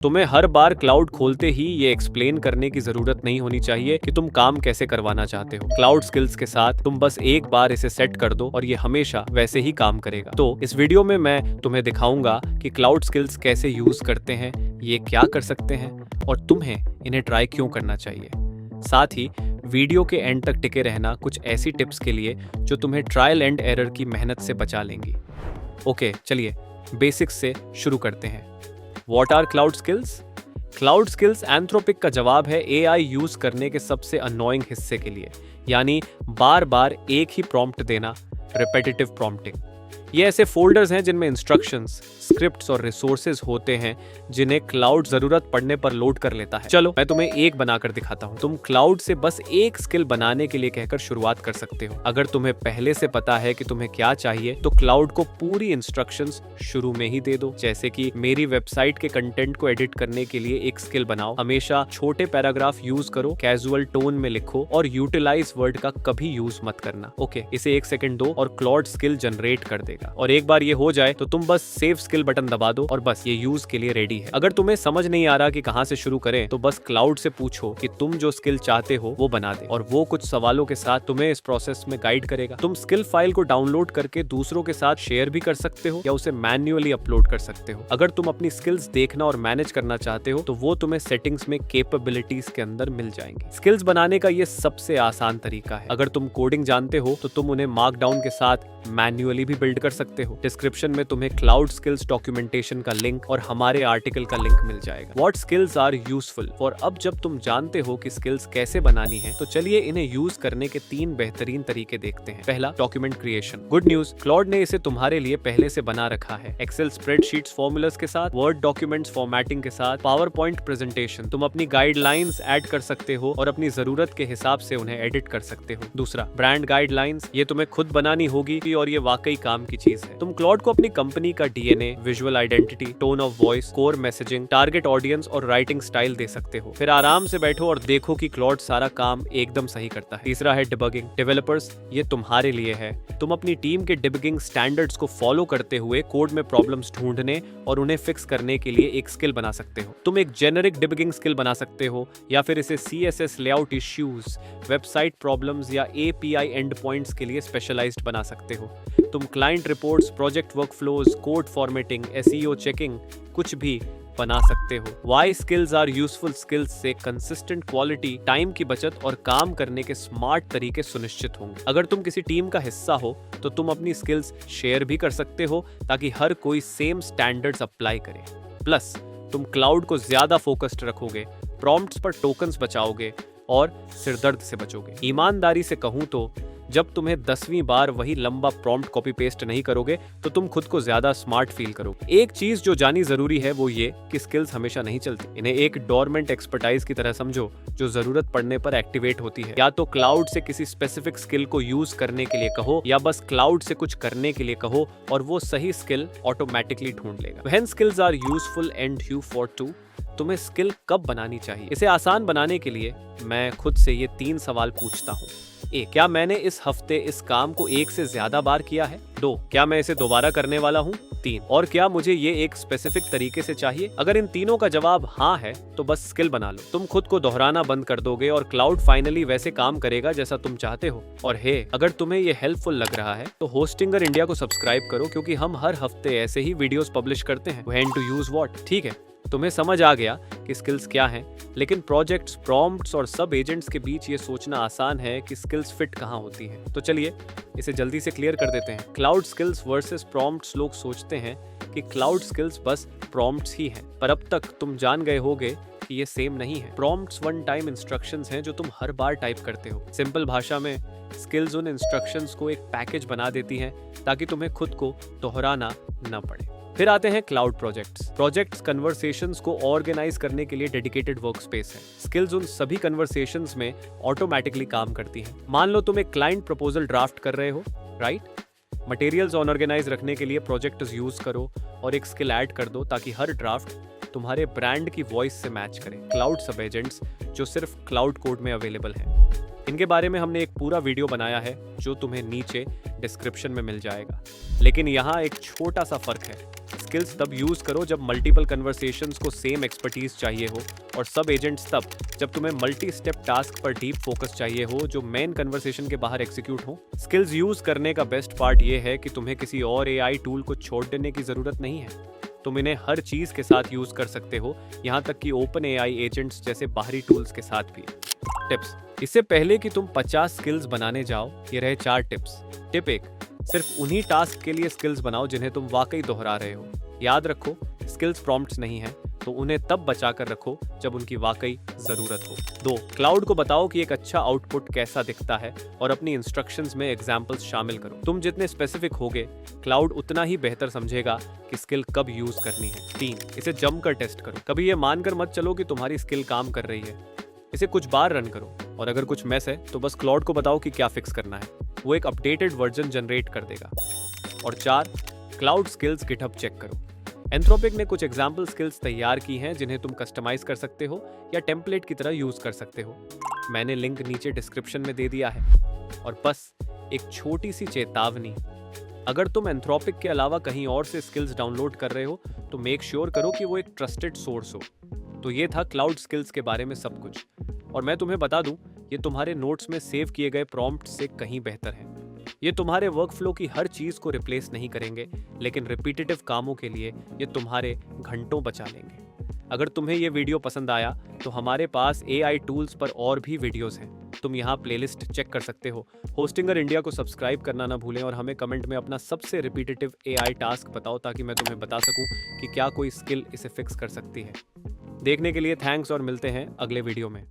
तुम्हें हर बार क्लाउड खोलते ही ये एक्सप्लेन करने की जरूरत नहीं होनी चाहिए कि तुम काम कैसे करवाना चाहते हो। क्लाउड स्किल्स के साथ तुम बस एक बार इसे सेट कर दो और ये हमेशा वैसे ही काम करेगा। तो इस वीडियो में मैं तुम्हें दिखाऊंगा कि क्लाउड स्किल्स कैसे यूज करते हैं, ये क्या कर सकते हैं और तुम्हें इन्हें ट्राई क्यों करना चाहिए। साथ ही वीडियो के एंड तक टिके रहना कुछ ऐसी टिप्स के लिए जो तुम्हें ट्रायल एंड एरर की मेहनत से बचा लेंगी। ओके, चलिए बेसिक्स से शुरू करते हैं। What are cloud skills? Cloud skills Anthropic का जवाब है AI यूज करने के सबसे अननोइंग हिस्से के लिए, यानी बार बार एक ही प्रॉम्प्ट देना, रिपीटेटिव प्रॉम्प्टिंग। ये ऐसे फोल्डर्स हैं जिनमें इंस्ट्रक्शंस, स्क्रिप्ट्स और रिसोर्सेज होते हैं जिन्हें क्लाउड जरूरत पड़ने पर लोड कर लेता है। चलो मैं तुम्हें एक बनाकर दिखाता हूँ। तुम क्लाउड से बस एक स्किल बनाने के लिए कहकर शुरुआत कर सकते हो। अगर तुम्हें पहले से पता है कि तुम्हें क्या चाहिए तो क्लाउड को पूरी इंस्ट्रक्शंस शुरू में ही दे दो। जैसे कि मेरी वेबसाइट के कंटेंट को एडिट करने के लिए एक स्किल बनाओ, हमेशा छोटे पैराग्राफ यूज करो, कैजुअल टोन में लिखो और यूटिलाइज वर्ड का कभी यूज मत करना। ओके, इसे 1 सेकंड दो और क्लाउड स्किल जनरेट कर देगा। और एक बार ये हो जाए तो तुम बस सेव स्किल बटन दबा दो और बस ये यूज के लिए रेडी है। अगर तुम्हें समझ नहीं आ रहा कि कहां से शुरू करें तो बस क्लाउड से पूछो कि तुम जो स्किल चाहते हो वो बना दे और वो कुछ सवालों के साथ तुम्हें इस प्रोसेस में गाइड करेगा। तुम स्किल फाइल को डाउनलोड करके दूसरों के साथ शेयर भी कर सकते हो या उसे मैन्युअली अपलोड कर सकते हो। अगर तुम अपनी स्किल्स देखना और मैनेज करना चाहते हो तो वो तुम्हें सेटिंग्स में कैपेबिलिटीज के अंदर मिल जाएंगी। स्किल्स बनाने का ये सबसे आसान तरीका है। अगर तुम कोडिंग जानते हो तो तुम उन्हें मार्कडाउन के साथ मैन्युअली भी बिल्ड कर सकते हो। डिस्क्रिप्शन में तुम्हें क्लाउड स्किल्स डॉक्यूमेंटेशन का लिंक और हमारे आर्टिकल का लिंक मिल जाएगा। What skills are useful. और अब जब तुम जानते हो कि स्किल्स कैसे बनानी है तो चलिए इन्हें यूज करने के 3 बेहतरीन तरीके देखते हैं। पहला, document creation. Good news, cloud ने इसे तुम्हारे लिए पहले से बना रखा है। एक्सेल स्प्रेडशीट्स फॉर्मूलाज के साथ, वर्ड डॉक्यूमेंट्स फॉर्मेटिंग के साथ, पावर पॉइंट प्रेजेंटेशन। तुम अपनी गाइडलाइंस ऐड कर सकते हो और अपनी जरूरत के हिसाब से उन्हें एडिट कर सकते हो। दूसरा, ब्रांड गाइडलाइंस। ये तुम्हें खुद बनानी होगी और ये वाकई काम की चीज है। तुम क्लाउड को अपनी कंपनी का DNA, visual identity, tone of voice, core messaging, target audience और राइटिंग स्टाइल दे सकते हो। फिर आराम से बैठो और देखो कि क्लाउड सारा काम एकदम सही करता है। तीसरा है डिबगिंग। डेवलपर्स, ये तुम्हारे लिए है। तुम अपनी टीम के डिबगिंग स्टैंडर्ड्स को फॉलो करते हुए कोड में प्रॉब्लम्स ढूंढने और उन्हें फिक्स करने के लिए एक स्किल बना सकते हो। तुम एक जेनेरिक डिबगिंग स्किल बना सकते हो या फिर इसे CSS layout issues, website problems या API एंड पॉइंट्स के लिए स्पेशलाइज्ड बना सकते हो। तुम client reports, project workflows, code formatting, SEO checking, कुछ भी बना सकते हो। Why skills are useful? Skills से कंसिस्टेंट क्वालिटी, टाइम की बचत और काम करने के स्मार्ट तरीके सुनिश्चित होंगे। अगर तुम किसी टीम का हिस्सा हो तो तुम अपनी स्किल्स शेयर भी कर सकते हो ताकि हर कोई सेम स्टैंडर्ड्स अप्लाई करे। प्लस तुम क्लाउड को ज्यादा फोकस्ड रखोगे, प्रॉम्प्ट्स पर टोकन्स बचाओगे और सिरदर्द से बचोगे। ईमानदारी से कहूं तो जब तुम्हें 10वीं बार वही लंबा प्रॉम्प्ट कॉपी पेस्ट नहीं करोगे तो तुम खुद को ज्यादा स्मार्ट फील करोगे। एक चीज जो जानी जरूरी है वो ये कि स्किल्स हमेशा नहीं चलती। इन्हें एक डोरमेंट एक्सपर्टाइज की तरह समझो जो जरूरत पड़ने पर एक्टिवेट होती है। या तो क्लाउड से किसी स्पेसिफिक स्किल को यूज करने के लिए कहो या बस क्लाउड से कुछ करने के लिए कहो और वो सही स्किल ऑटोमेटिकली ढूंढ लेगा। When skills are useful and you for to, तुम्हें स्किल कब बनानी चाहिए? इसे आसान बनाने के लिए मैं खुद से ये 3 सवाल पूछता हूँ। 1, क्या मैंने इस हफ्ते इस काम को 1 से ज्यादा बार किया है? 2, क्या मैं इसे दोबारा करने वाला हूँ? 3, और क्या मुझे ये एक स्पेसिफिक तरीके से चाहिए? अगर इन तीनों का जवाब हाँ है तो बस स्किल बना लो। तुम खुद को दोहराना बंद कर दोगे और क्लाउड फाइनली वैसे काम करेगा जैसा तुम चाहते हो। और अगर तुम्हें ये हेल्पफुल लग रहा है तो होस्टिंगर इंडिया को सब्सक्राइब करो क्योंकि हम हर हफ्ते ऐसे ही वीडियोस पब्लिश करते हैं। When to use what? ठीक है, तुम्हें समझ आ गया कि स्किल्स क्या हैं, लेकिन प्रोजेक्ट्स, प्रॉम्प्ट्स और सब एजेंट्स के बीच ये सोचना आसान है कि स्किल्स फिट कहाँ होती हैं। तो चलिए इसे जल्दी से क्लियर कर देते हैं। Cloud skills versus prompts. लोग सोचते हैं कि क्लाउड स्किल्स बस प्रॉम्प्ट्स ही हैं, पर अब तक तुम जान गए होगे कि ये सेम नहीं है। प्रॉम्प्ट्स वन टाइम इंस्ट्रक्शंस हैं जो तुम हर बार टाइप करते हो। सिंपल भाषा में स्किल्स उन इंस्ट्रक्शंस को एक पैकेज बना देती हैं ताकि तुम्हें खुद को दोहराना न पड़े। फिर आते हैं क्लाउड प्रोजेक्ट्स कन्वर्सेशंस को ऑर्गेनाइज करने के लिए डेडिकेटेड वर्कस्पेस है। स्किल्स उन सभी कन्वर्सेशंस में ऑटोमेटिकली काम करती हैं। मान लो तुम एक क्लाइंट प्रपोजल ड्राफ्ट कर रहे हो, राइट? मटेरियल्स ऑर्गेनाइज रखने के लिए प्रोजेक्ट्स यूज करो और एक स्किल ऐड कर दो ताकि हर ड्राफ्ट तुम्हारे ब्रांड की वॉइस से मैच करे। क्लाउड सब एजेंट्स जो सिर्फ क्लाउड कोड में अवेलेबल हैं, इनके बारे में हमने एक पूरा वीडियो बनाया है जो तुम्हें नीचे डिस्क्रिप्शन में मिल जाएगा। लेकिन यहाँ एक छोटा सा फर्क है। स्किल्स तब यूज करो जब मल्टीपल कन्वर्सेशंस को सेम एक्सपर्टीज चाहिए हो, और सब एजेंट्स तब जब तुम्हें मल्टी स्टेप टास्क पर डीप फोकस चाहिए हो जो मेन कन्वर्सेशन के बाहर एग्जीक्यूट हो। स्किल्स यूज करने का बेस्ट पार्ट ये है कि तुम्हें किसी और एआई टूल को छोड़ देने की जरूरत नहीं है। तुम इन्हें हर चीज के साथ यूज कर सकते हो, यहाँ तक कि ओपन एआई एजेंट्स जैसे बाहरी टूल्स के साथ भी। टिप्स। इससे पहले कि तुम 50 स्किल्स बनाने जाओ, ये रहे 4 टिप्स। टिप 1, सिर्फ उन्हीं टास्क के लिए स्किल्स बनाओ जिन्हें तुम वाकई दोहरा रहे हो। याद रखो, स्किल्स प्रॉम्प्ट्स नहीं है, तो उन्हें तब बचा कर रखो जब उनकी वाकई जरूरत हो। 2, क्लाउड को बताओ कि एक अच्छा आउटपुट कैसा दिखता है और अपनी इंस्ट्रक्शंस में एग्जांपल्स शामिल करो। तुम जितने स्पेसिफिक होगे, क्लाउड उतना ही बेहतर समझेगा कि स्किल कब यूज करनी है। 3, इसे जमकर टेस्ट करो। कभी ये मानकर मत चलो कि तुम्हारी स्किल काम कर रही है। इसे कुछ बार रन करो, और अगर कुछ मैस है तो बस क्लाउड को बताओ कि क्या फिक्स करना है, वो एक अपडेटेड वर्जन जनरेट कर देगा। और 4, क्लाउड स्किल्स गिटहब चेक करो। एंथ्रोपिक ने कुछ एग्जाम्पल स्किल्स तैयार की हैं जिन्हें तुम कस्टमाइज कर सकते हो या टेम्पलेट की तरह यूज कर सकते हो। मैंने लिंक नीचे डिस्क्रिप्शन में दे दिया है। और बस एक छोटी सी चेतावनी, अगर तुम एंथ्रोपिक के अलावा कहीं और से स्किल्स डाउनलोड कर रहे हो तो मेक श्योर करो कि वो एक ट्रस्टेड सोर्स हो। तो ये था क्लाउड स्किल्स के बारे में सब कुछ, और मैं तुम्हें बता दूं, ये तुम्हारे नोट्स में सेव किए गए प्रॉम्प्ट से कहीं बेहतर है। ये तुम्हारे वर्कफ्लो की हर चीज को रिप्लेस नहीं करेंगे, लेकिन रिपीटेटिव कामों के लिए ये तुम्हारे घंटों बचा लेंगे। अगर तुम्हें ये वीडियो पसंद आया तो हमारे पास एआई टूल्स पर और भी वीडियोस हैं, तुम यहाँ प्लेलिस्ट चेक कर सकते हो। होस्टिंगर इंडिया को सब्सक्राइब करना ना भूलें, और हमें कमेंट में अपना सबसे रिपीटेटिव एआई टास्क बताओ ताकि मैं तुम्हें बता सकूं कि क्या कोई स्किल इसे फिक्स कर सकती है। देखने के लिए थैंक्स, और मिलते हैं अगले वीडियो में।